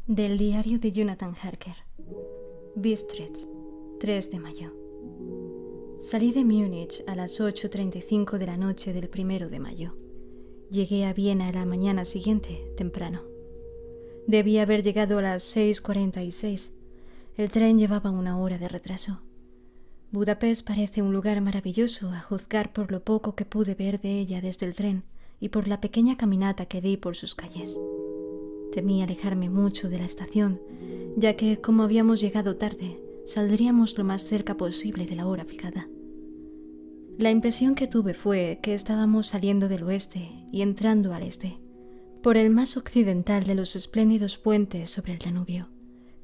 Del diario de Jonathan Harker. Bistritz, 3 de mayo. Salí de Múnich a las 8:35 de la noche del 1 de mayo. Llegué a Viena a la mañana siguiente, temprano. Debía haber llegado a las 6:46. El tren llevaba 1 hora de retraso. Budapest parece un lugar maravilloso a juzgar por lo poco que pude ver de ella desde el tren y por la pequeña caminata que di por sus calles. Temí alejarme mucho de la estación, ya que, como habíamos llegado tarde, saldríamos lo más cerca posible de la hora fijada. La impresión que tuve fue que estábamos saliendo del oeste y entrando al este, por el más occidental de los espléndidos puentes sobre el Danubio,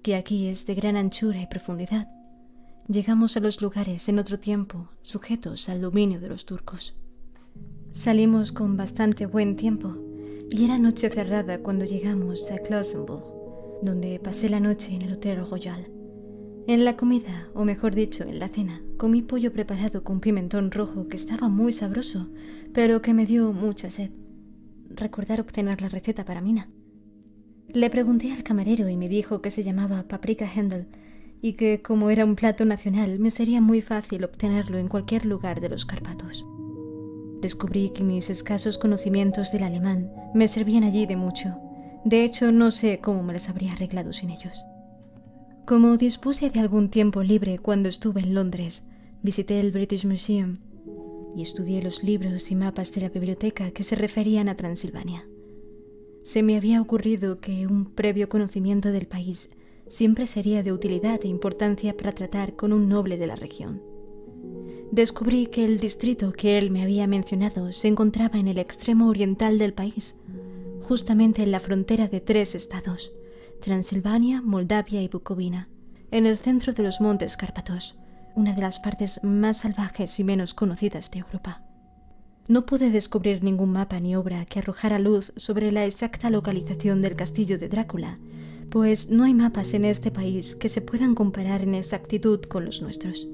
que aquí es de gran anchura y profundidad. Llegamos a los lugares en otro tiempo, sujetos al dominio de los turcos. Salimos con bastante buen tiempo, y era noche cerrada cuando llegamos a Klausenburg, donde pasé la noche en el Hotel Royal. En la comida, o mejor dicho, en la cena, comí pollo preparado con pimentón rojo que estaba muy sabroso, pero que me dio mucha sed. Recordar obtener la receta para Mina. Le pregunté al camarero y me dijo que se llamaba paprika Händel y que, como era un plato nacional, me sería muy fácil obtenerlo en cualquier lugar de los Cárpatos. Descubrí que mis escasos conocimientos del alemán me servían allí de mucho. De hecho, no sé cómo me las habría arreglado sin ellos. Como dispuse de algún tiempo libre cuando estuve en Londres, visité el British Museum y estudié los libros y mapas de la biblioteca que se referían a Transilvania. Se me había ocurrido que un previo conocimiento del país siempre sería de utilidad e importancia para tratar con un noble de la región. Descubrí que el distrito que él me había mencionado se encontraba en el extremo oriental del país, justamente en la frontera de 3 estados, Transilvania, Moldavia y Bucovina, en el centro de los Montes Cárpatos, una de las partes más salvajes y menos conocidas de Europa. No pude descubrir ningún mapa ni obra que arrojara luz sobre la exacta localización del castillo de Drácula, pues no hay mapas en este país que se puedan comparar en exactitud con los nuestros.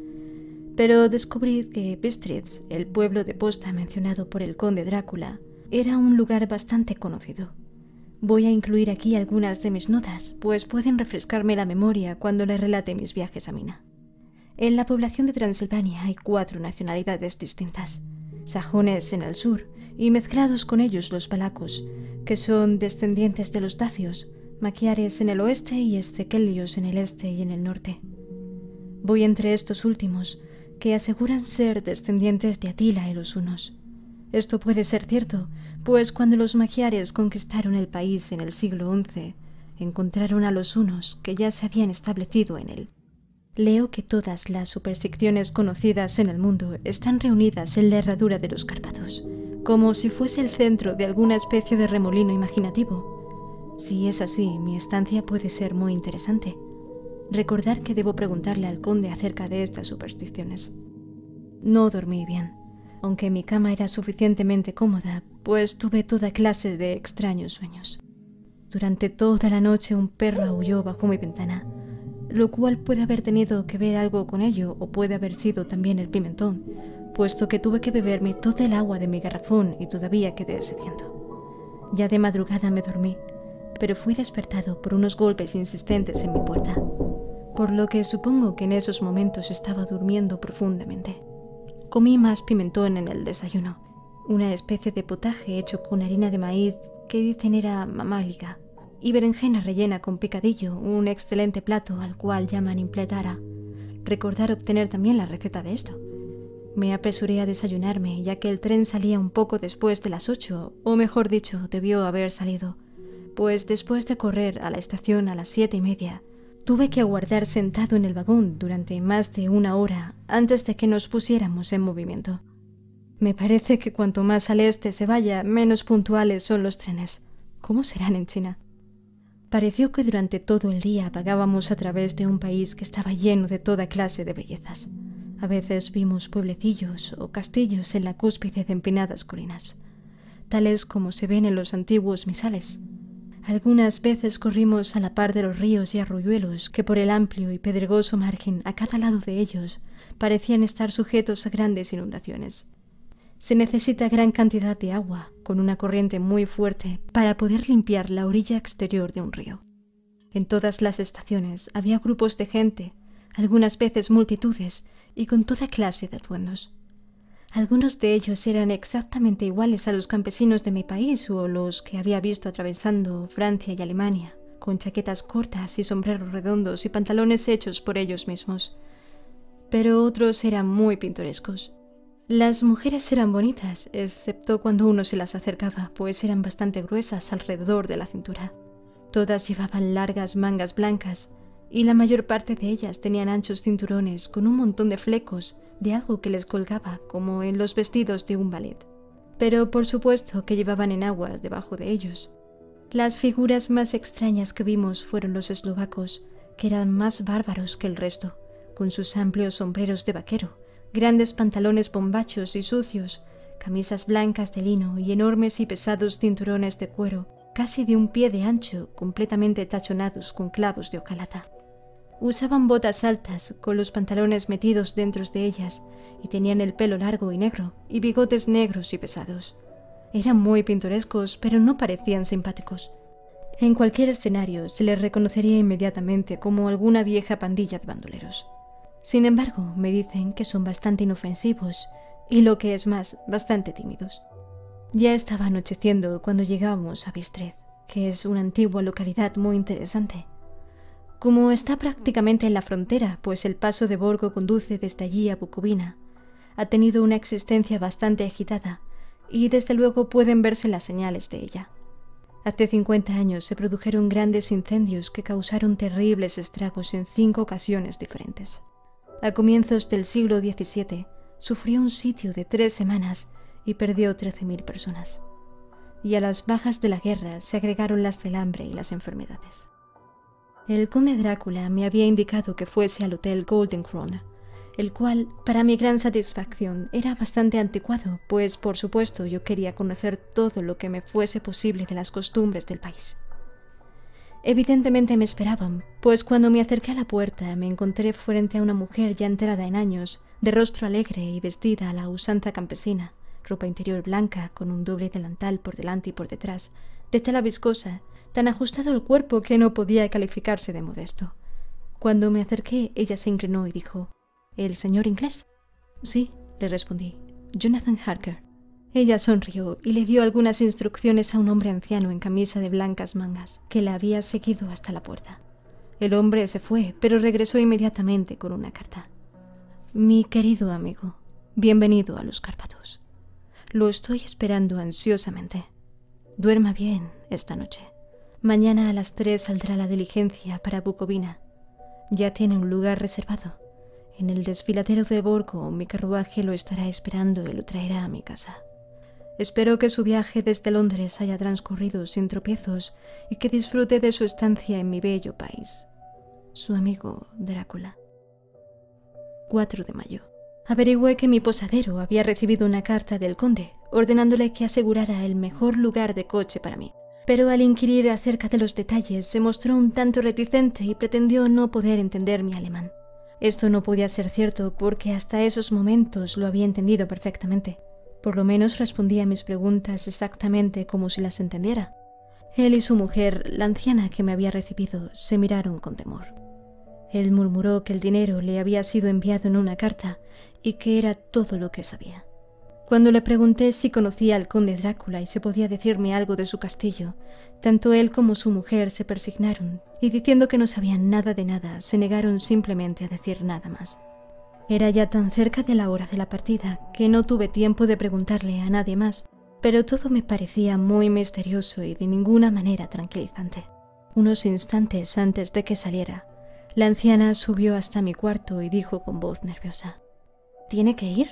Pero descubrí que Bistritz, el pueblo de posta mencionado por el conde Drácula, era un lugar bastante conocido. Voy a incluir aquí algunas de mis notas, pues pueden refrescarme la memoria cuando le relate mis viajes a Mina. En la población de Transilvania hay 4 nacionalidades distintas: sajones en el sur y mezclados con ellos los valacos, que son descendientes de los dacios, maquiares en el oeste y estequelios en el este y en el norte. Voy entre estos últimos, que aseguran ser descendientes de Atila y los hunos. Esto puede ser cierto, pues cuando los magiares conquistaron el país en el siglo XI, encontraron a los hunos que ya se habían establecido en él. Leo que todas las supersticiones conocidas en el mundo están reunidas en la herradura de los Cárpatos, como si fuese el centro de alguna especie de remolino imaginativo. Si es así, mi estancia puede ser muy interesante. Recordar que debo preguntarle al conde acerca de estas supersticiones. No dormí bien, aunque mi cama era suficientemente cómoda, pues tuve toda clase de extraños sueños. Durante toda la noche un perro aulló bajo mi ventana, lo cual puede haber tenido que ver algo con ello o puede haber sido también el pimentón, puesto que tuve que beberme toda el agua de mi garrafón y todavía quedé sediento. Ya de madrugada me dormí, pero fui despertado por unos golpes insistentes en mi puerta, por lo que supongo que en esos momentos estaba durmiendo profundamente. Comí más pimentón en el desayuno, una especie de potaje hecho con harina de maíz que dicen era mamáliga, y berenjena rellena con picadillo, un excelente plato al cual llaman impletara. Recordar obtener también la receta de esto. Me apresuré a desayunarme, ya que el tren salía un poco después de las 8, o mejor dicho, debió haber salido, pues después de correr a la estación a las 7:30, tuve que aguardar sentado en el vagón durante más de 1 hora antes de que nos pusiéramos en movimiento. Me parece que cuanto más al este se vaya, menos puntuales son los trenes. ¿Cómo serán en China? Pareció que durante todo el día vagábamos a través de un país que estaba lleno de toda clase de bellezas. A veces vimos pueblecillos o castillos en la cúspide de empinadas colinas, tales como se ven en los antiguos misales. Algunas veces corrimos a la par de los ríos y arroyuelos que por el amplio y pedregoso margen a cada lado de ellos parecían estar sujetos a grandes inundaciones. Se necesita gran cantidad de agua, con una corriente muy fuerte, para poder limpiar la orilla exterior de un río. En todas las estaciones había grupos de gente, algunas veces multitudes, y con toda clase de atuendos. Algunos de ellos eran exactamente iguales a los campesinos de mi país o los que había visto atravesando Francia y Alemania, con chaquetas cortas y sombreros redondos y pantalones hechos por ellos mismos. Pero otros eran muy pintorescos. Las mujeres eran bonitas, excepto cuando uno se las acercaba, pues eran bastante gruesas alrededor de la cintura. Todas llevaban largas mangas blancas, y la mayor parte de ellas tenían anchos cinturones con un montón de flecos de algo que les colgaba, como en los vestidos de un ballet. Pero por supuesto que llevaban enaguas debajo de ellos. Las figuras más extrañas que vimos fueron los eslovacos, que eran más bárbaros que el resto, con sus amplios sombreros de vaquero, grandes pantalones bombachos y sucios, camisas blancas de lino y enormes y pesados cinturones de cuero, casi de un pie de ancho, completamente tachonados con clavos de hojalata. Usaban botas altas, con los pantalones metidos dentro de ellas, y tenían el pelo largo y negro, y bigotes negros y pesados. Eran muy pintorescos, pero no parecían simpáticos. En cualquier escenario se les reconocería inmediatamente como alguna vieja pandilla de bandoleros. Sin embargo, me dicen que son bastante inofensivos, y lo que es más, bastante tímidos. Ya estaba anocheciendo cuando llegamos a Bistred, que es una antigua localidad muy interesante. Como está prácticamente en la frontera, pues el paso de Borgo conduce desde allí a Bukovina, ha tenido una existencia bastante agitada y desde luego pueden verse las señales de ella. Hace 50 años se produjeron grandes incendios que causaron terribles estragos en 5 ocasiones diferentes. A comienzos del siglo XVII sufrió un sitio de 3 semanas y perdió 13.000 personas. Y a las bajas de la guerra se agregaron las del hambre y las enfermedades. El conde Drácula me había indicado que fuese al hotel Golden Crown, el cual, para mi gran satisfacción, era bastante anticuado, pues por supuesto yo quería conocer todo lo que me fuese posible de las costumbres del país. Evidentemente me esperaban, pues cuando me acerqué a la puerta me encontré frente a una mujer ya entrada en años, de rostro alegre y vestida a la usanza campesina, ropa interior blanca con un doble delantal por delante y por detrás, de tela viscosa, tan ajustado al cuerpo que no podía calificarse de modesto. Cuando me acerqué, ella se inclinó y dijo: ¿El señor inglés? Sí, le respondí. Jonathan Harker. Ella sonrió y le dio algunas instrucciones a un hombre anciano en camisa de blancas mangas, que la había seguido hasta la puerta. El hombre se fue, pero regresó inmediatamente con una carta. Mi querido amigo, bienvenido a los Cárpatos. Lo estoy esperando ansiosamente. Duerma bien esta noche. Mañana a las 3 saldrá la diligencia para Bukovina. Ya tiene un lugar reservado. En el desfiladero de Borgo mi carruaje lo estará esperando y lo traerá a mi casa. Espero que su viaje desde Londres haya transcurrido sin tropiezos y que disfrute de su estancia en mi bello país. Su amigo Drácula. 4 de mayo. Averigüé que mi posadero había recibido una carta del conde, ordenándole que asegurara el mejor lugar de coche para mí. Pero al inquirir acerca de los detalles se mostró un tanto reticente y pretendió no poder entender mi alemán. Esto no podía ser cierto porque hasta esos momentos lo había entendido perfectamente. Por lo menos respondía a mis preguntas exactamente como si las entendiera. Él y su mujer, la anciana que me había recibido, se miraron con temor. Él murmuró que el dinero le había sido enviado en una carta y que era todo lo que sabía. Cuando le pregunté si conocía al conde Drácula y si podía decirme algo de su castillo, tanto él como su mujer se persignaron y, diciendo que no sabían nada de nada, se negaron simplemente a decir nada más. Era ya tan cerca de la hora de la partida que no tuve tiempo de preguntarle a nadie más, pero todo me parecía muy misterioso y de ninguna manera tranquilizante. Unos instantes antes de que saliera, la anciana subió hasta mi cuarto y dijo con voz nerviosa: ¿Tiene que ir?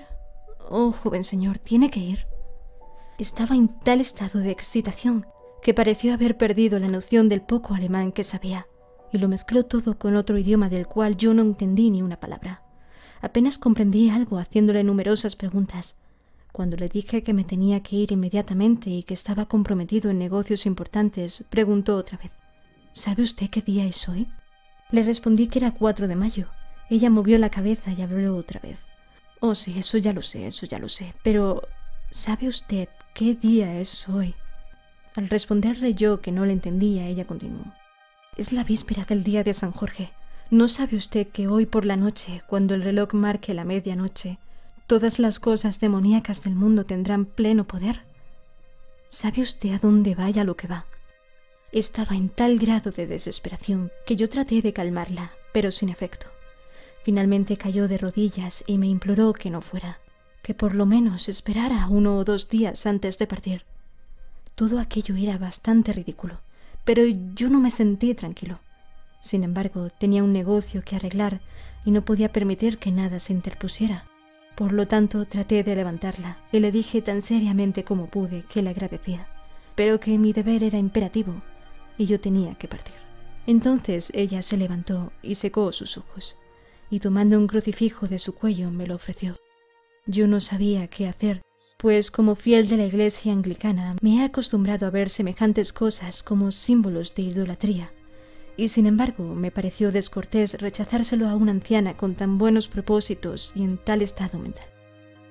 Oh, joven señor, tiene que ir. Estaba en tal estado de excitación que pareció haber perdido la noción del poco alemán que sabía, y lo mezcló todo con otro idioma del cual yo no entendí ni una palabra. Apenas comprendí algo haciéndole numerosas preguntas. Cuando le dije que me tenía que ir inmediatamente y que estaba comprometido en negocios importantes, preguntó otra vez: ¿Sabe usted qué día es hoy? Le respondí que era 4 de mayo. Ella movió la cabeza y habló otra vez. Oh, sí, eso ya lo sé, pero ¿sabe usted qué día es hoy? Al responderle yo que no le entendía, ella continuó: Es la víspera del día de San Jorge. ¿No sabe usted que hoy por la noche, cuando el reloj marque la medianoche, todas las cosas demoníacas del mundo tendrán pleno poder? ¿Sabe usted a dónde vaya lo que va? Estaba en tal grado de desesperación que yo traté de calmarla, pero sin efecto. Finalmente cayó de rodillas y me imploró que no fuera, que por lo menos esperara 1 o 2 días antes de partir. Todo aquello era bastante ridículo, pero yo no me sentí tranquilo. Sin embargo, tenía un negocio que arreglar y no podía permitir que nada se interpusiera. Por lo tanto, traté de levantarla y le dije tan seriamente como pude que le agradecía, pero que mi deber era imperativo y yo tenía que partir. Entonces ella se levantó y secó sus ojos, y tomando un crucifijo de su cuello me lo ofreció. Yo no sabía qué hacer, pues como fiel de la iglesia anglicana me he acostumbrado a ver semejantes cosas como símbolos de idolatría, y sin embargo me pareció descortés rechazárselo a una anciana con tan buenos propósitos y en tal estado mental.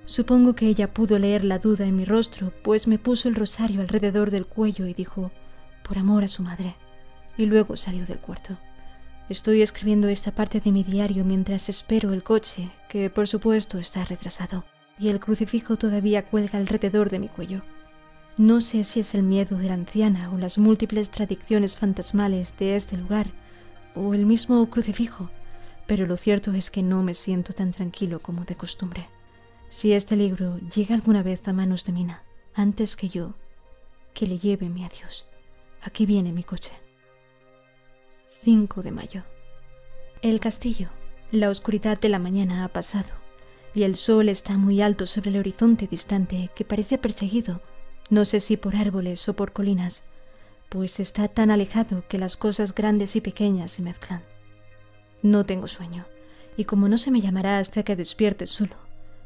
Supongo que ella pudo leer la duda en mi rostro, pues me puso el rosario alrededor del cuello y dijo, por amor a su madre, y luego salió del cuarto. Estoy escribiendo esta parte de mi diario mientras espero el coche, que por supuesto está retrasado, y el crucifijo todavía cuelga alrededor de mi cuello. No sé si es el miedo de la anciana o las múltiples tradiciones fantasmales de este lugar, o el mismo crucifijo, pero lo cierto es que no me siento tan tranquilo como de costumbre. Si este libro llega alguna vez a manos de Mina, antes que yo, que le lleve mi adiós. Aquí viene mi coche. 5 de mayo. El castillo. La oscuridad de la mañana ha pasado, y el sol está muy alto sobre el horizonte distante que parece perseguido, no sé si por árboles o por colinas, pues está tan alejado que las cosas grandes y pequeñas se mezclan. No tengo sueño, y como no se me llamará hasta que despierte solo,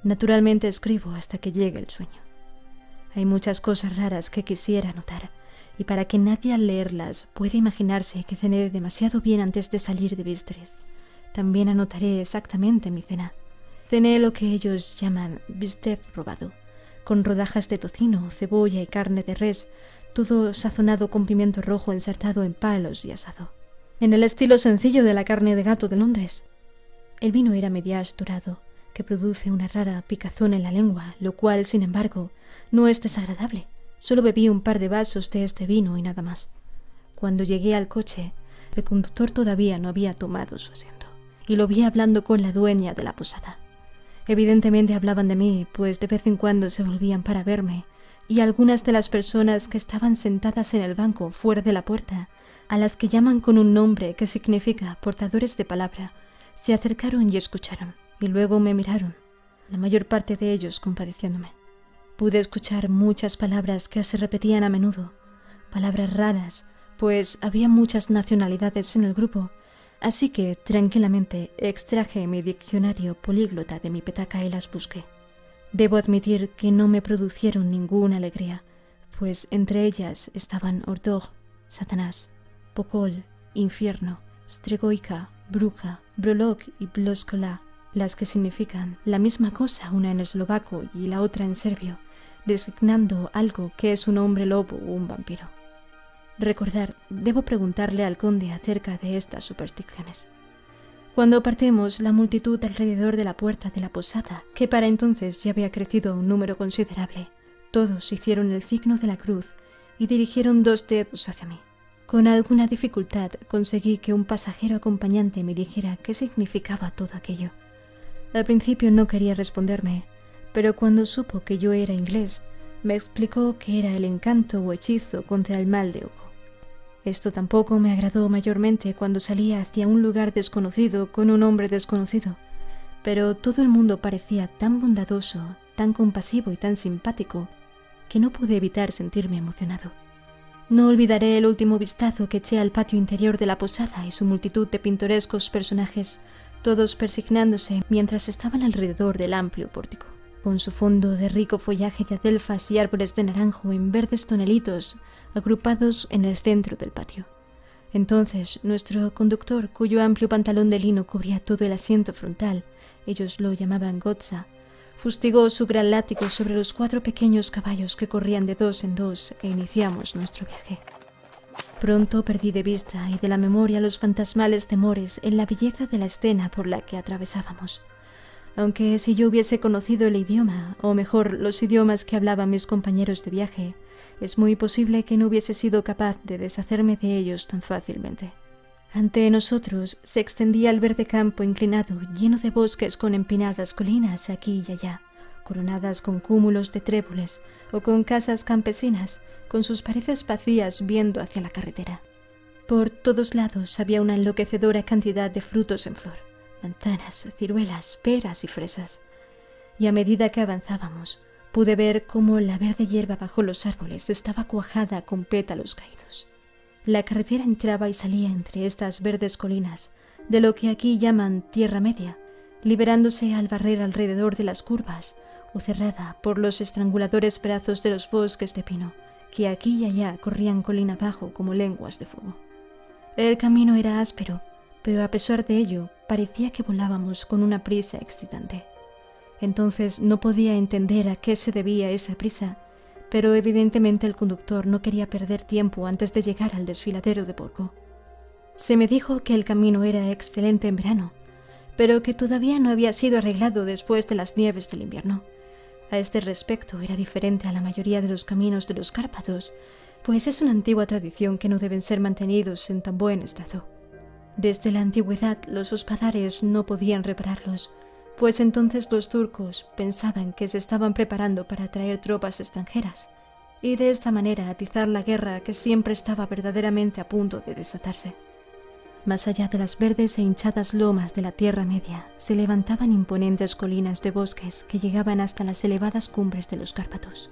naturalmente escribo hasta que llegue el sueño. Hay muchas cosas raras que quisiera anotar, y para que nadie al leerlas pueda imaginarse que cené demasiado bien antes de salir de Bistritz, también anotaré exactamente mi cena. Cené lo que ellos llaman bistec robado, con rodajas de tocino, cebolla y carne de res, todo sazonado con pimiento rojo ensartado en palos y asado, en el estilo sencillo de la carne de gato de Londres. El vino era mediage dorado, que produce una rara picazón en la lengua, lo cual, sin embargo, no es desagradable. Solo bebí un par de vasos de este vino y nada más. Cuando llegué al coche, el conductor todavía no había tomado su asiento, y lo vi hablando con la dueña de la posada. Evidentemente hablaban de mí, pues de vez en cuando se volvían para verme, y algunas de las personas que estaban sentadas en el banco fuera de la puerta, a las que llaman con un nombre que significa portadores de palabra, se acercaron y escucharon, y luego me miraron, la mayor parte de ellos compadeciéndome. Pude escuchar muchas palabras que se repetían a menudo, palabras raras, pues había muchas nacionalidades en el grupo, así que tranquilamente extraje mi diccionario políglota de mi petaca y las busqué. Debo admitir que no me producieron ninguna alegría, pues entre ellas estaban ordog, Satanás, pokol, infierno, stregoica, bruja, brolog y bloskola, las que significan la misma cosa una en eslovaco y la otra en serbio, designando algo que es un hombre lobo o un vampiro. Debo preguntarle al conde acerca de estas supersticiones. Cuando partimos, la multitud alrededor de la puerta de la posada, que para entonces ya había crecido a un número considerable, todos hicieron el signo de la cruz y dirigieron 2 dedos hacia mí. Con alguna dificultad conseguí que un pasajero acompañante me dijera qué significaba todo aquello. Al principio no quería responderme, pero cuando supo que yo era inglés, me explicó que era el encanto o hechizo contra el mal de ojo. Esto tampoco me agradó mayormente cuando salía hacia un lugar desconocido con un hombre desconocido, pero todo el mundo parecía tan bondadoso, tan compasivo y tan simpático, que no pude evitar sentirme emocionado. No olvidaré el último vistazo que eché al patio interior de la posada y su multitud de pintorescos personajes, todos persignándose mientras estaban alrededor del amplio pórtico, con su fondo de rico follaje de adelfas y árboles de naranjo en verdes tonelitos agrupados en el centro del patio. Entonces nuestro conductor, cuyo amplio pantalón de lino cubría todo el asiento frontal, ellos lo llamaban Gotza, fustigó su gran látigo sobre los 4 pequeños caballos que corrían de 2 en 2 e iniciamos nuestro viaje. Pronto perdí de vista y de la memoria los fantasmales temores en la belleza de la escena por la que atravesábamos. Aunque si yo hubiese conocido el idioma, o mejor, los idiomas que hablaban mis compañeros de viaje, es muy posible que no hubiese sido capaz de deshacerme de ellos tan fácilmente. Ante nosotros se extendía el verde campo inclinado, lleno de bosques con empinadas colinas aquí y allá, coronadas con cúmulos de tréboles o con casas campesinas, con sus paredes vacías viendo hacia la carretera. Por todos lados había una enloquecedora cantidad de frutos en flor, manzanas, ciruelas, peras y fresas. Y a medida que avanzábamos, pude ver cómo la verde hierba bajo los árboles estaba cuajada con pétalos caídos. La carretera entraba y salía entre estas verdes colinas, de lo que aquí llaman Tierra Media, liberándose al barrer alrededor de las curvas o cerrada por los estranguladores brazos de los bosques de pino, que aquí y allá corrían colina abajo como lenguas de fuego. El camino era áspero, pero a pesar de ello parecía que volábamos con una prisa excitante. Entonces no podía entender a qué se debía esa prisa, pero evidentemente el conductor no quería perder tiempo antes de llegar al desfiladero de Borgo. Se me dijo que el camino era excelente en verano, pero que todavía no había sido arreglado después de las nieves del invierno. A este respecto era diferente a la mayoría de los caminos de los Cárpatos, pues es una antigua tradición que no deben ser mantenidos en tan buen estado. Desde la antigüedad los hospadares no podían repararlos, pues entonces los turcos pensaban que se estaban preparando para atraer tropas extranjeras y de esta manera atizar la guerra que siempre estaba verdaderamente a punto de desatarse. Más allá de las verdes e hinchadas lomas de la Tierra Media se levantaban imponentes colinas de bosques que llegaban hasta las elevadas cumbres de los Cárpatos.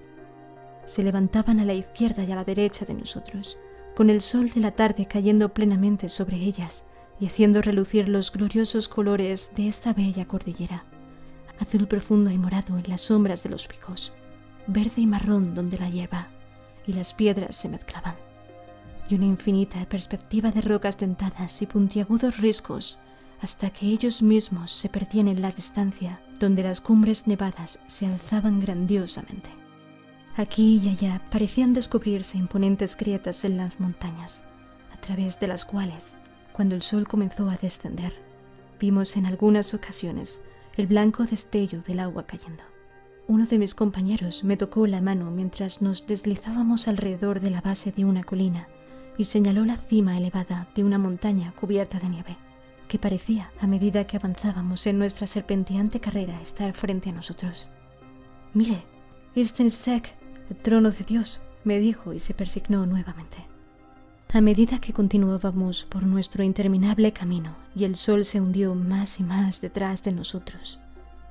Se levantaban a la izquierda y a la derecha de nosotros, con el sol de la tarde cayendo plenamente sobre ellas y haciendo relucir los gloriosos colores de esta bella cordillera, azul profundo y morado en las sombras de los picos, verde y marrón donde la hierba y las piedras se mezclaban, y una infinita perspectiva de rocas dentadas y puntiagudos riscos hasta que ellos mismos se perdían en la distancia, donde las cumbres nevadas se alzaban grandiosamente. Aquí y allá parecían descubrirse imponentes grietas en las montañas, a través de las cuales, cuando el sol comenzó a descender, vimos en algunas ocasiones el blanco destello del agua cayendo. Uno de mis compañeros me tocó la mano mientras nos deslizábamos alrededor de la base de una colina y señaló la cima elevada de una montaña cubierta de nieve, que parecía, a medida que avanzábamos en nuestra serpenteante carrera, estar frente a nosotros. «Mire, Istenssek, el trono de Dios», me dijo y se persignó nuevamente. A medida que continuábamos por nuestro interminable camino y el sol se hundió más y más detrás de nosotros,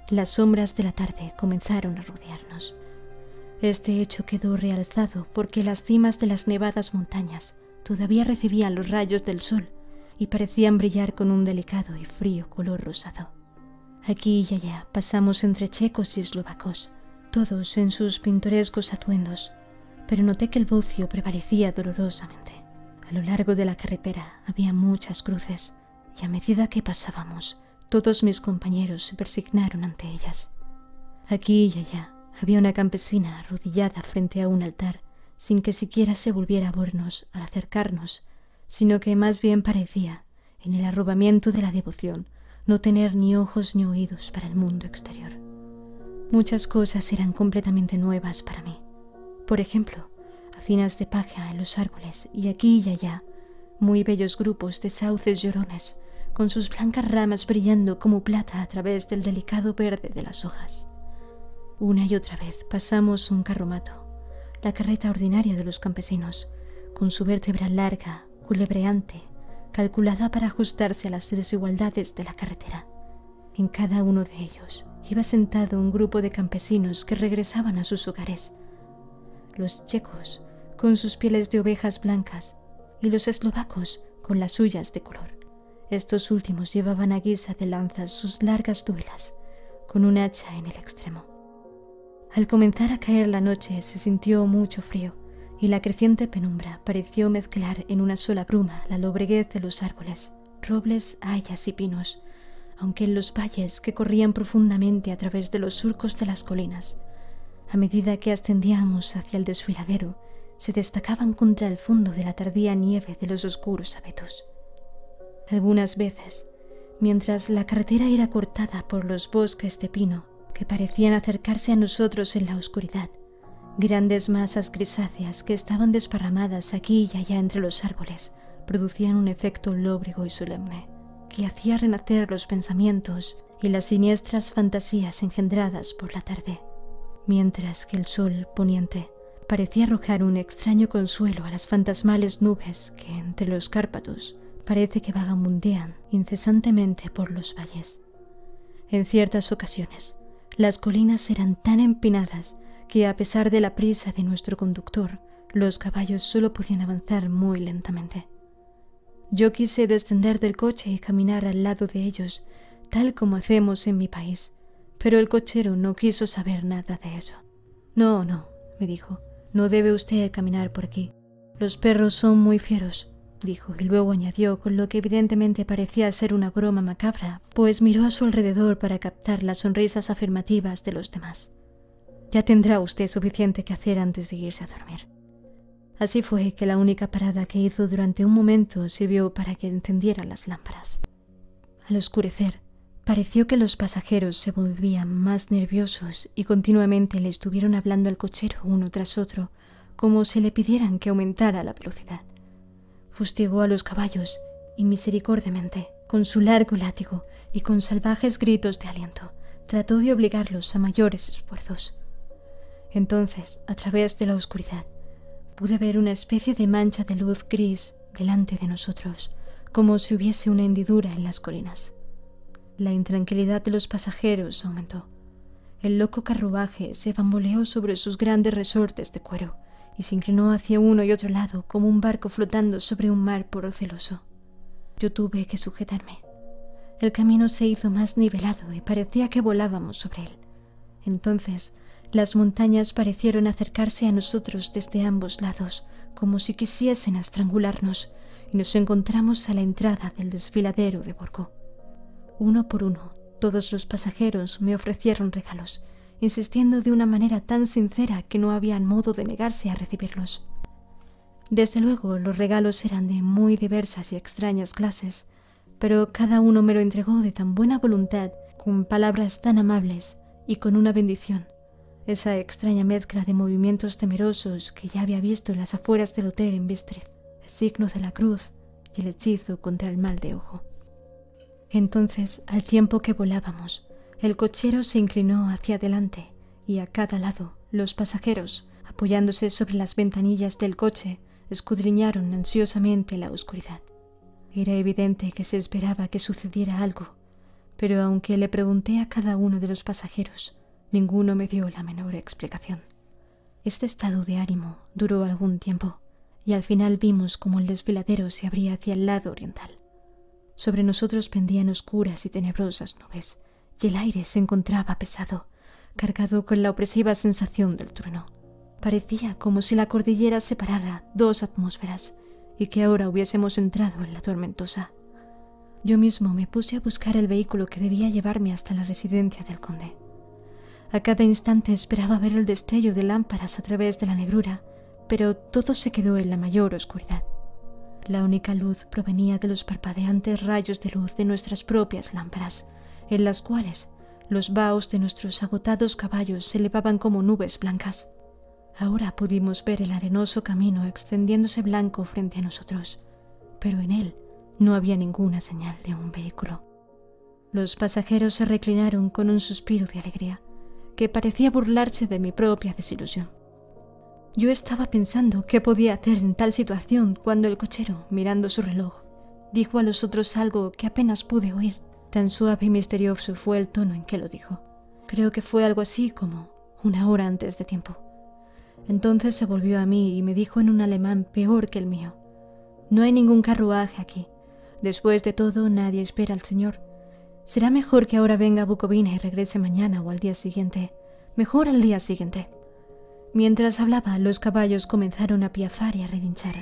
las sombras de la tarde comenzaron a rodearnos. Este hecho quedó realzado porque las cimas de las nevadas montañas todavía recibían los rayos del sol y parecían brillar con un delicado y frío color rosado. Aquí y allá pasamos entre checos y eslovacos, todos en sus pintorescos atuendos, pero noté que el bocio prevalecía dolorosamente. A lo largo de la carretera había muchas cruces, y a medida que pasábamos, todos mis compañeros se persignaron ante ellas. Aquí y allá había una campesina arrodillada frente a un altar, sin que siquiera se volviera a vernos al acercarnos, sino que más bien parecía, en el arrobamiento de la devoción, no tener ni ojos ni oídos para el mundo exterior. Muchas cosas eran completamente nuevas para mí. Por ejemplo, hacinas de paja en los árboles y aquí y allá, muy bellos grupos de sauces llorones, con sus blancas ramas brillando como plata a través del delicado verde de las hojas. Una y otra vez pasamos un carromato, la carreta ordinaria de los campesinos, con su vértebra larga, culebreante, calculada para ajustarse a las desigualdades de la carretera. En cada uno de ellos iba sentado un grupo de campesinos que regresaban a sus hogares. Los checos, con sus pieles de ovejas blancas, y los eslovacos, con las suyas de color. Estos últimos llevaban a guisa de lanzas sus largas duelas, con un hacha en el extremo. Al comenzar a caer la noche se sintió mucho frío, y la creciente penumbra pareció mezclar en una sola bruma la lobreguez de los árboles, robles, hayas y pinos, aunque en los valles que corrían profundamente a través de los surcos de las colinas, a medida que ascendíamos hacia el desfiladero, se destacaban contra el fondo de la tardía nieve de los oscuros abetos. Algunas veces, mientras la carretera era cortada por los bosques de pino que parecían acercarse a nosotros en la oscuridad, grandes masas grisáceas que estaban desparramadas aquí y allá entre los árboles producían un efecto lóbrego y solemne que hacía renacer los pensamientos y las siniestras fantasías engendradas por la tarde, mientras que el sol poniente parecía arrojar un extraño consuelo a las fantasmales nubes que entre los Cárpatos parece que vagabundean incesantemente por los valles. En ciertas ocasiones, las colinas eran tan empinadas que, a pesar de la prisa de nuestro conductor, los caballos solo podían avanzar muy lentamente. Yo quise descender del coche y caminar al lado de ellos, tal como hacemos en mi país, pero el cochero no quiso saber nada de eso. No, me dijo, no debe usted caminar por aquí. Los perros son muy fieros, dijo, y luego añadió con lo que evidentemente parecía ser una broma macabra, pues miró a su alrededor para captar las sonrisas afirmativas de los demás. Ya tendrá usted suficiente que hacer antes de irse a dormir. Así fue que la única parada que hizo durante un momento sirvió para que encendieran las lámparas. Al oscurecer, pareció que los pasajeros se volvían más nerviosos y continuamente le estuvieron hablando al cochero uno tras otro, como si le pidieran que aumentara la velocidad. Fustigó a los caballos y misericordiamente, con su largo látigo y con salvajes gritos de aliento, trató de obligarlos a mayores esfuerzos. Entonces, a través de la oscuridad, pude ver una especie de mancha de luz gris delante de nosotros, como si hubiese una hendidura en las colinas. La intranquilidad de los pasajeros aumentó. El loco carruaje se bamboleó sobre sus grandes resortes de cuero y se inclinó hacia uno y otro lado como un barco flotando sobre un mar proceloso. Yo tuve que sujetarme. El camino se hizo más nivelado y parecía que volábamos sobre él. Entonces, las montañas parecieron acercarse a nosotros desde ambos lados, como si quisiesen estrangularnos, y nos encontramos a la entrada del desfiladero de Borgo. Uno por uno, todos los pasajeros me ofrecieron regalos, insistiendo de una manera tan sincera que no había modo de negarse a recibirlos. Desde luego, los regalos eran de muy diversas y extrañas clases, pero cada uno me lo entregó de tan buena voluntad, con palabras tan amables y con una bendición, esa extraña mezcla de movimientos temerosos que ya había visto en las afueras del hotel en Bistritz, el signo de la cruz y el hechizo contra el mal de ojo. Entonces, al tiempo que volábamos, el cochero se inclinó hacia adelante y a cada lado los pasajeros, apoyándose sobre las ventanillas del coche, escudriñaron ansiosamente la oscuridad. Era evidente que se esperaba que sucediera algo, pero aunque le pregunté a cada uno de los pasajeros, ninguno me dio la menor explicación. Este estado de ánimo duró algún tiempo y al final vimos como el desfiladero se abría hacia el lado oriental. Sobre nosotros pendían oscuras y tenebrosas nubes y el aire se encontraba pesado, cargado con la opresiva sensación del trueno. Parecía como si la cordillera separara dos atmósferas y que ahora hubiésemos entrado en la tormentosa. Yo mismo me puse a buscar el vehículo que debía llevarme hasta la residencia del conde. A cada instante esperaba ver el destello de lámparas a través de la negrura, pero todo se quedó en la mayor oscuridad. La única luz provenía de los parpadeantes rayos de luz de nuestras propias lámparas, en las cuales los vaos de nuestros agotados caballos se elevaban como nubes blancas. Ahora pudimos ver el arenoso camino extendiéndose blanco frente a nosotros, pero en él no había ninguna señal de un vehículo. Los pasajeros se reclinaron con un suspiro de alegría, que parecía burlarse de mi propia desilusión. Yo estaba pensando qué podía hacer en tal situación cuando el cochero, mirando su reloj, dijo a los otros algo que apenas pude oír. Tan suave y misterioso fue el tono en que lo dijo. Creo que fue algo así como 1 hora antes de tiempo. Entonces se volvió a mí y me dijo en un alemán peor que el mío: «No hay ningún carruaje aquí. Después de todo, nadie espera al señor. Será mejor que ahora venga a Bucovina y regrese mañana o al día siguiente. Mejor al día siguiente». Mientras hablaba, los caballos comenzaron a piafar y a relinchar,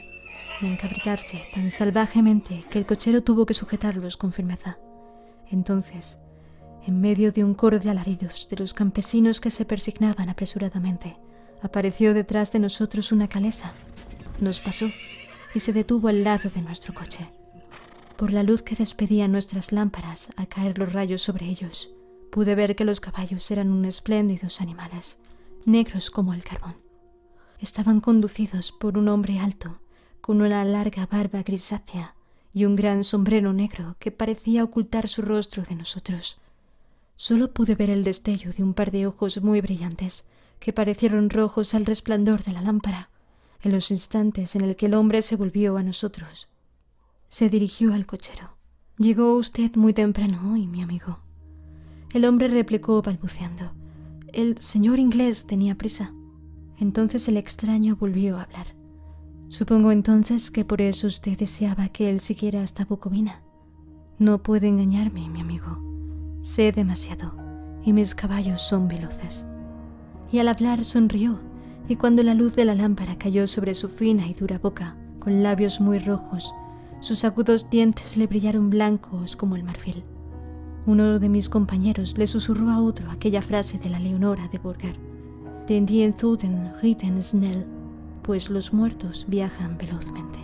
y a encabritarse tan salvajemente que el cochero tuvo que sujetarlos con firmeza. Entonces, en medio de un coro de alaridos de los campesinos que se persignaban apresuradamente, Apareció detrás de nosotros una calesa. Nos pasó y se detuvo al lado de nuestro coche. Por la luz que despedían nuestras lámparas al caer los rayos sobre ellos, pude ver que los caballos eran unos espléndidos animales, negros como el carbón. Estaban conducidos por un hombre alto, con una larga barba grisácea y un gran sombrero negro que parecía ocultar su rostro de nosotros. Solo pude ver el destello de un par de ojos muy brillantes, que parecieron rojos al resplandor de la lámpara, en los instantes en el que el hombre se volvió a nosotros. Se dirigió al cochero. «Llegó usted muy temprano hoy, mi amigo». El hombre replicó balbuceando. «El señor inglés tenía prisa». Entonces el extraño volvió a hablar. «Supongo entonces que por eso usted deseaba que él siguiera hasta Bucovina». «No puede engañarme, mi amigo. Sé demasiado, y mis caballos son veloces». Y al hablar sonrió, y cuando la luz de la lámpara cayó sobre su fina y dura boca, con labios muy rojos, sus agudos dientes le brillaron blancos como el marfil. Uno de mis compañeros le susurró a otro aquella frase de la Leonora de Burger: «Den die Toten rieten schnell», pues los muertos viajan velozmente.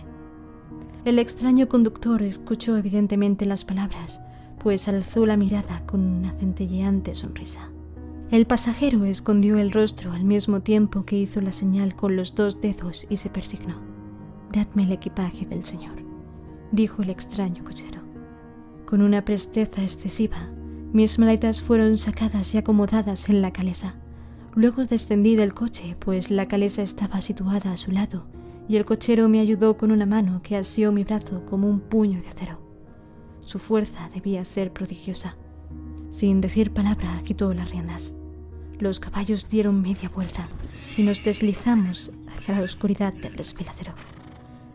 El extraño conductor escuchó evidentemente las palabras, pues alzó la mirada con una centelleante sonrisa. El pasajero escondió el rostro al mismo tiempo que hizo la señal con los 2 dedos y se persignó. «Dadme el equipaje del señor», dijo el extraño cochero. Con una presteza excesiva, mis maletas fueron sacadas y acomodadas en la calesa. Luego descendí del coche, pues la calesa estaba situada a su lado, y el cochero me ayudó con una mano que asió mi brazo como un puño de acero. Su fuerza debía ser prodigiosa. Sin decir palabra, agitó las riendas. Los caballos dieron media vuelta y nos deslizamos hacia la oscuridad del desfiladero.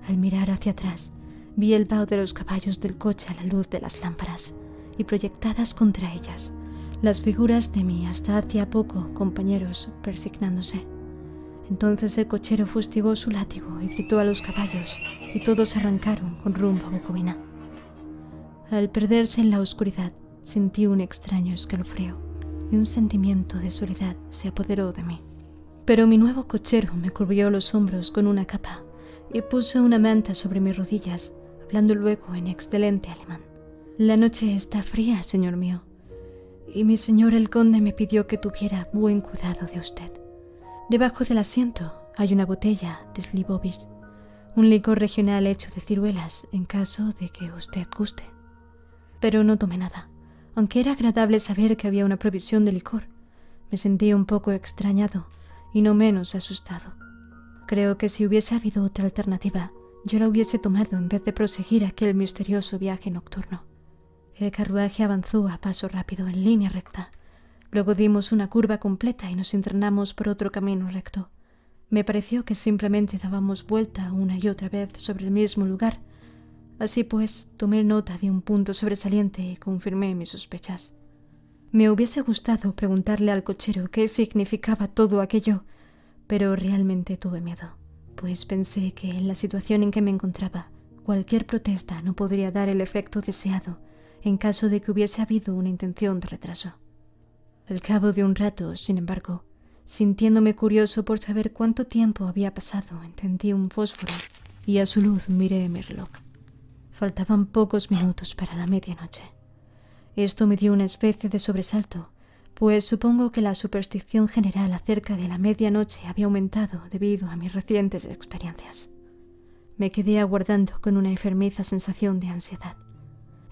Al mirar hacia atrás, vi el vaho de los caballos del coche a la luz de las lámparas y proyectadas contra ellas las figuras de mi hasta hacía poco compañeros persignándose. Entonces el cochero fustigó su látigo y gritó a los caballos y todos arrancaron con rumbo a Bucovina. Al perderse en la oscuridad, sentí un extraño escalofrío y un sentimiento de soledad se apoderó de mí. Pero mi nuevo cochero me cubrió los hombros con una capa y puso una manta sobre mis rodillas, hablando luego en excelente alemán. «La noche está fría, señor mío, y mi señor el conde me pidió que tuviera buen cuidado de usted. Debajo del asiento hay una botella de Slivovic, un licor regional hecho de ciruelas en caso de que usted guste». Pero no tomé nada, aunque era agradable saber que había una provisión de licor. Me sentí un poco extrañado y no menos asustado. Creo que si hubiese habido otra alternativa, yo la hubiese tomado en vez de proseguir aquel misterioso viaje nocturno. El carruaje avanzó a paso rápido en línea recta. Luego dimos una curva completa y nos internamos por otro camino recto. Me pareció que simplemente dábamos vuelta una y otra vez sobre el mismo lugar. Así pues, tomé nota de un punto sobresaliente y confirmé mis sospechas. Me hubiese gustado preguntarle al cochero qué significaba todo aquello, pero realmente tuve miedo, pues pensé que en la situación en que me encontraba, cualquier protesta no podría dar el efecto deseado en caso de que hubiese habido una intención de retraso. Al cabo de un rato, sin embargo, sintiéndome curioso por saber cuánto tiempo había pasado, encendí un fósforo y a su luz miré mi reloj. Faltaban pocos minutos para la medianoche. Esto me dio una especie de sobresalto, pues supongo que la superstición general acerca de la medianoche había aumentado debido a mis recientes experiencias. Me quedé aguardando con una enfermiza sensación de ansiedad.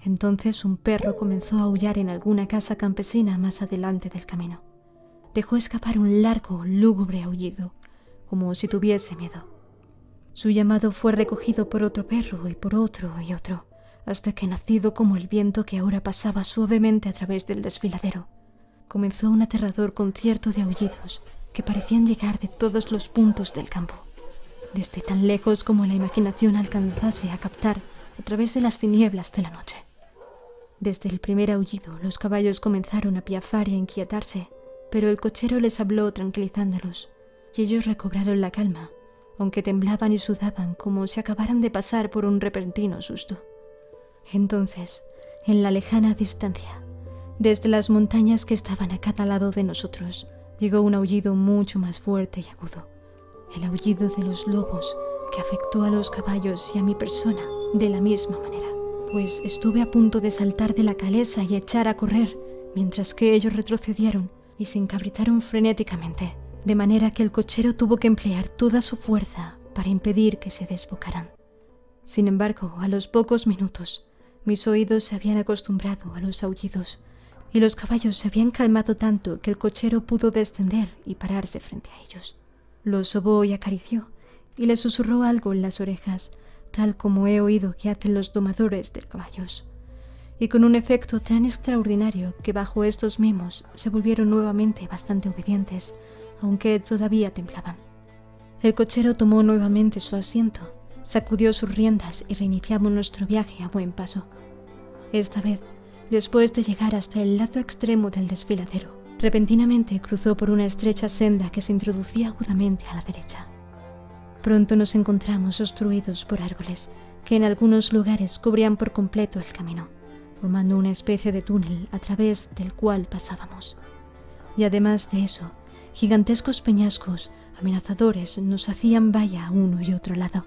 Entonces un perro comenzó a aullar en alguna casa campesina más adelante del camino. Dejó escapar un largo, lúgubre aullido, como si tuviese miedo. Su llamado fue recogido por otro perro y por otro y otro, hasta que, nacido como el viento que ahora pasaba suavemente a través del desfiladero, comenzó un aterrador concierto de aullidos que parecían llegar de todos los puntos del campo, desde tan lejos como la imaginación alcanzase a captar a través de las tinieblas de la noche. Desde el primer aullido los caballos comenzaron a piafar y a inquietarse, pero el cochero les habló tranquilizándolos, y ellos recobraron la calma, aunque temblaban y sudaban como si acabaran de pasar por un repentino susto. Entonces, en la lejana distancia, desde las montañas que estaban a cada lado de nosotros, llegó un aullido mucho más fuerte y agudo, el aullido de los lobos, que afectó a los caballos y a mi persona de la misma manera, pues estuve a punto de saltar de la calesa y echar a correr, mientras que ellos retrocedieron y se encabritaron frenéticamente, de manera que el cochero tuvo que emplear toda su fuerza para impedir que se desbocaran. Sin embargo, a los pocos minutos, mis oídos se habían acostumbrado a los aullidos y los caballos se habían calmado tanto que el cochero pudo descender y pararse frente a ellos. Los sobó y acarició y le susurró algo en las orejas, tal como he oído que hacen los domadores de caballos, y con un efecto tan extraordinario que bajo estos mimos se volvieron nuevamente bastante obedientes, aunque todavía temblaban. El cochero tomó nuevamente su asiento, sacudió sus riendas y reiniciamos nuestro viaje a buen paso. Esta vez, después de llegar hasta el lado extremo del desfiladero, repentinamente cruzó por una estrecha senda que se introducía agudamente a la derecha. Pronto nos encontramos obstruidos por árboles que en algunos lugares cubrían por completo el camino, formando una especie de túnel a través del cual pasábamos. Y además de eso, gigantescos peñascos amenazadores nos hacían valla a uno y otro lado.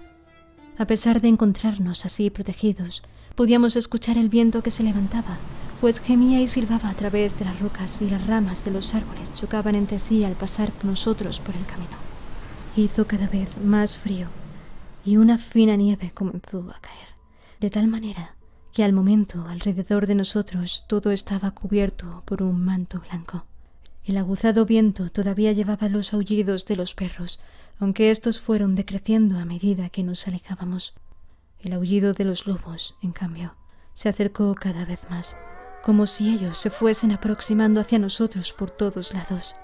A pesar de encontrarnos así protegidos, podíamos escuchar el viento que se levantaba, pues gemía y silbaba a través de las rocas y las ramas de los árboles chocaban entre sí al pasar nosotros por el camino. Hizo cada vez más frío y una fina nieve comenzó a caer, de tal manera que al momento alrededor de nosotros todo estaba cubierto por un manto blanco. El aguzado viento todavía llevaba los aullidos de los perros, aunque estos fueron decreciendo a medida que nos alejábamos. El aullido de los lobos, en cambio, se acercó cada vez más, como si ellos se fuesen aproximando hacia nosotros por todos lados.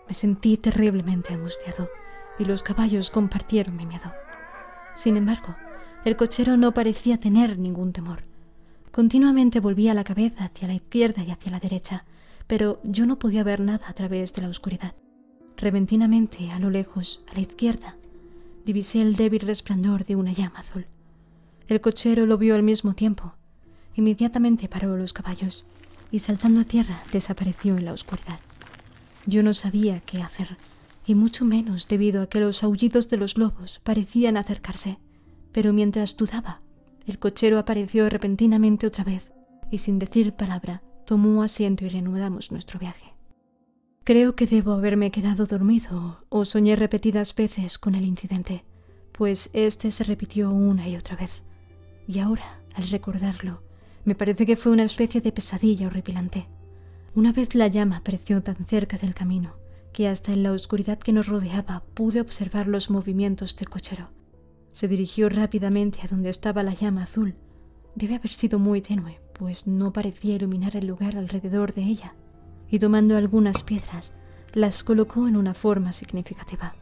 Me sentí terriblemente angustiado, y los caballos compartieron mi miedo. Sin embargo, el cochero no parecía tener ningún temor. Continuamente volvía la cabeza hacia la izquierda y hacia la derecha, pero yo no podía ver nada a través de la oscuridad. Repentinamente, a lo lejos, a la izquierda, divisé el débil resplandor de una llama azul. El cochero lo vio al mismo tiempo. Inmediatamente paró los caballos y, saltando a tierra, desapareció en la oscuridad. Yo no sabía qué hacer, y mucho menos debido a que los aullidos de los lobos parecían acercarse, pero mientras dudaba, el cochero apareció repentinamente otra vez y, sin decir palabra, tomó asiento y reanudamos nuestro viaje. Creo que debo haberme quedado dormido o soñé repetidas veces con el incidente, pues este se repitió una y otra vez. Y ahora, al recordarlo, me parece que fue una especie de pesadilla horripilante. Una vez la llama apareció tan cerca del camino que hasta en la oscuridad que nos rodeaba pude observar los movimientos del cochero. Se dirigió rápidamente a donde estaba la llama azul. Debe haber sido muy tenue, pues no parecía iluminar el lugar alrededor de ella, y tomando algunas piedras, las colocó en una forma significativa.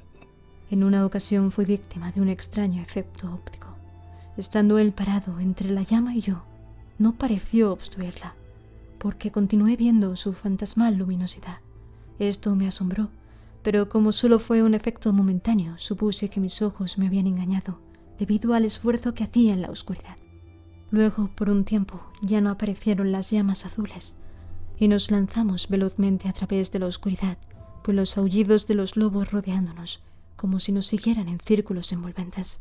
En una ocasión fui víctima de un extraño efecto óptico. Estando él parado entre la llama y yo, no pareció obstruirla, porque continué viendo su fantasmal luminosidad. Esto me asombró, pero como solo fue un efecto momentáneo, supuse que mis ojos me habían engañado, debido al esfuerzo que hacía en la oscuridad. Luego, por un tiempo, ya no aparecieron las llamas azules, y nos lanzamos velozmente a través de la oscuridad, con los aullidos de los lobos rodeándonos, como si nos siguieran en círculos envolventes.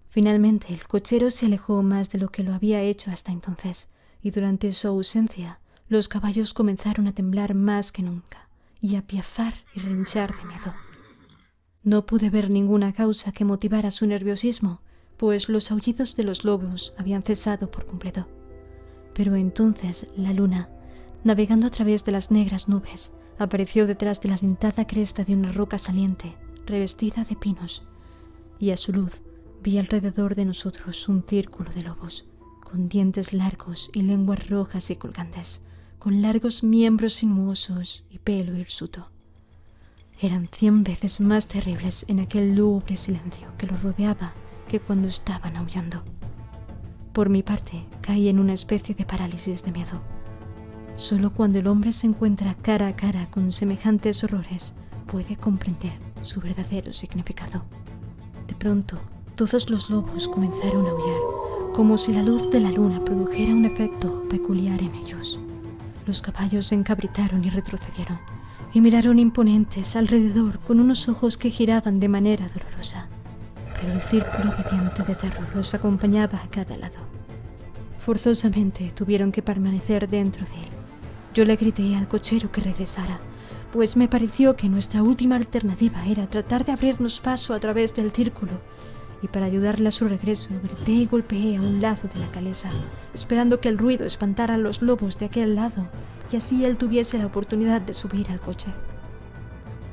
Finalmente, el cochero se alejó más de lo que lo había hecho hasta entonces, y durante su ausencia, los caballos comenzaron a temblar más que nunca, y a piafar y relinchar de miedo. No pude ver ninguna causa que motivara su nerviosismo, pues los aullidos de los lobos habían cesado por completo. Pero entonces la luna, navegando a través de las negras nubes, apareció detrás de la dentada cresta de una roca saliente, revestida de pinos, y a su luz vi alrededor de nosotros un círculo de lobos, con dientes largos y lenguas rojas y colgantes, con largos miembros sinuosos y pelo hirsuto. Eran 100 veces más terribles en aquel lúgubre silencio que los rodeaba que cuando estaban aullando. Por mi parte, caí en una especie de parálisis de miedo. Solo cuando el hombre se encuentra cara a cara con semejantes horrores puede comprender su verdadero significado. De pronto, todos los lobos comenzaron a aullar, como si la luz de la luna produjera un efecto peculiar en ellos. Los caballos se encabritaron y retrocedieron, y miraron imponentes alrededor con unos ojos que giraban de manera dolorosa, pero el círculo viviente de terror los acompañaba a cada lado. Forzosamente tuvieron que permanecer dentro de él. Yo le grité al cochero que regresara, pues me pareció que nuestra última alternativa era tratar de abrirnos paso a través del círculo, y para ayudarle a su regreso grité y golpeé a un lado de la calesa, esperando que el ruido espantara a los lobos de aquel lado y así él tuviese la oportunidad de subir al coche.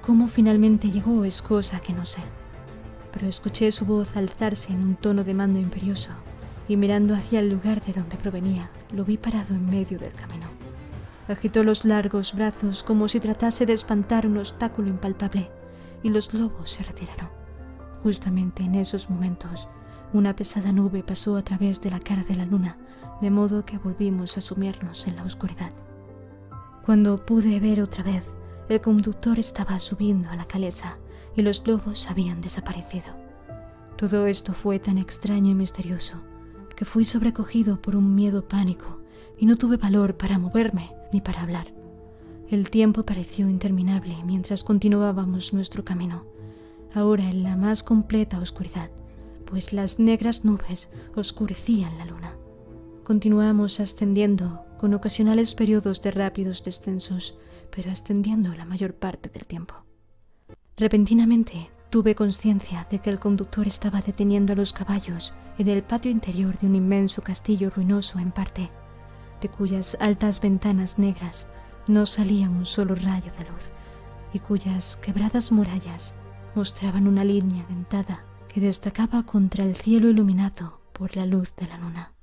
Cómo finalmente llegó es cosa que no sé, pero escuché su voz alzarse en un tono de mando imperioso y mirando hacia el lugar de donde provenía, lo vi parado en medio del camino. Agitó los largos brazos como si tratase de espantar un obstáculo impalpable y los lobos se retiraron. Justamente en esos momentos, una pesada nube pasó a través de la cara de la luna, de modo que volvimos a sumirnos en la oscuridad. Cuando pude ver otra vez, el conductor estaba subiendo a la calesa y los lobos habían desaparecido. Todo esto fue tan extraño y misterioso que fui sobrecogido por un miedo pánico y no tuve valor para moverme ni para hablar. El tiempo pareció interminable mientras continuábamos nuestro camino, ahora en la más completa oscuridad, pues las negras nubes oscurecían la luna. Continuamos ascendiendo con ocasionales periodos de rápidos descensos, pero ascendiendo la mayor parte del tiempo. Repentinamente tuve conciencia de que el conductor estaba deteniendo a los caballos en el patio interior de un inmenso castillo ruinoso en parte, de cuyas altas ventanas negras no salía un solo rayo de luz y cuyas quebradas murallas mostraban una línea dentada que destacaba contra el cielo iluminado por la luz de la luna.